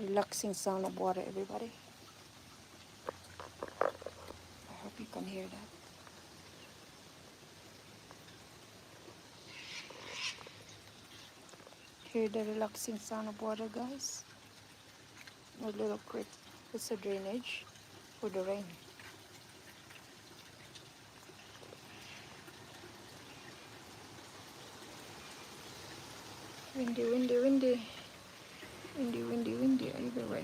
Relaxing sound of water, everybody. I hope you can hear that. Hear the relaxing sound of water, guys. A little creek. It's a drainage for the rain. Windy, windy, windy. Windy, windy, windy everywhere.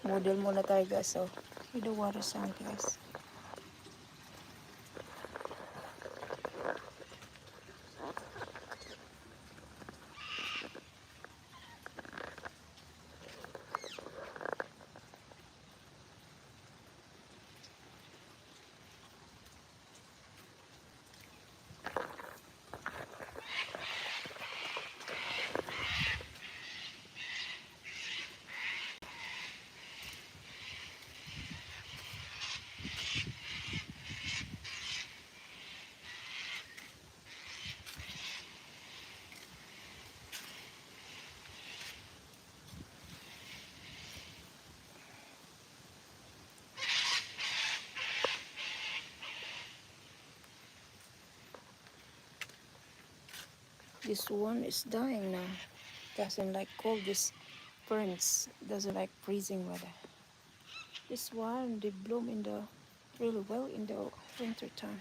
Model muna tayo, guys. So, with the water sound, guys. This one is dying now. Doesn't like cold. This ferns doesn't like freezing weather. This one they bloom in the really well in the winter time.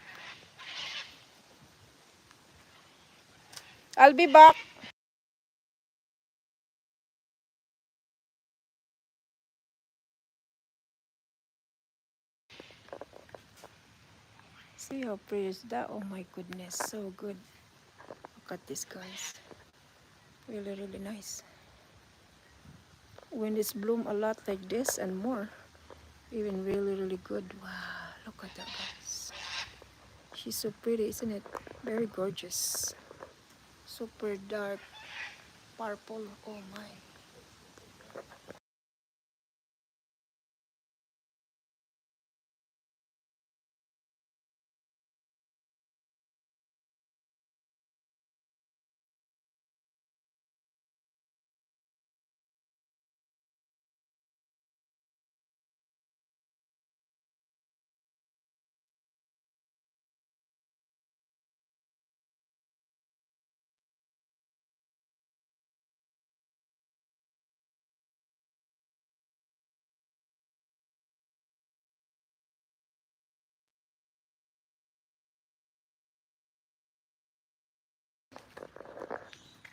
I'll be back. See how pretty is that? Oh my goodness, so good. Look at this, guys. Really, really nice. When it's bloom a lot like this and more, even really, really good. Wow, look at that, guys. She's so pretty, isn't it? Very gorgeous. Super dark purple. Oh my.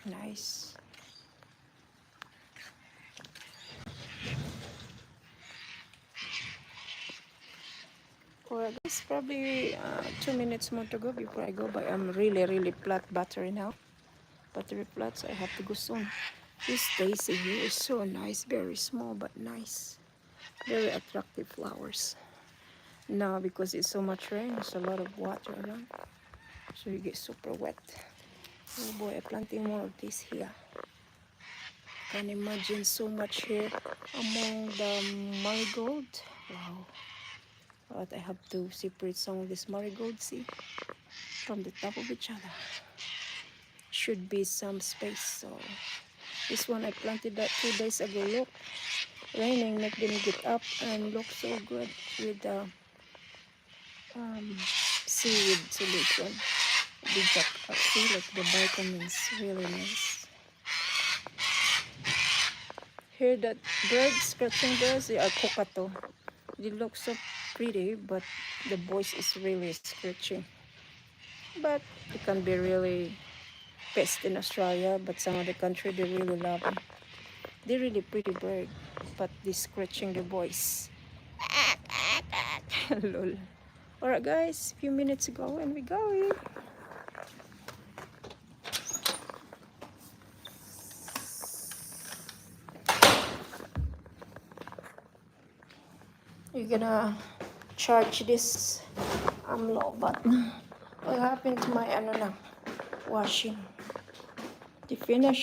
Nice. Well, there's probably 2 minutes more to go before I go, but I'm really, really flat battery now. Battery flat, so I have to go soon. This daisy here is so nice, very small but nice. Very attractive flowers. Now, because it's so much rain, there's a lot of water around, so you get super wet. Oh boy, I'm planting more of this here. Can imagine so much here among the marigold. Wow. But I have to separate some of this marigold, see, from the top of each other. Should be some space. So this one I planted that 2 days ago. Look, raining make them get up and look so good with the seaweed solution. The see, like the vitamins, really nice. Hear that birds, scratching birds, they are kokato. They look so pretty, but the voice is really scratching. But it can be really pest in Australia, but some other country they really love them. They're really pretty bird, but they scratching the voice. Lol. Alright guys, few minutes ago and we going. You're gonna charge this low, but what happened to my ano na? washing to finish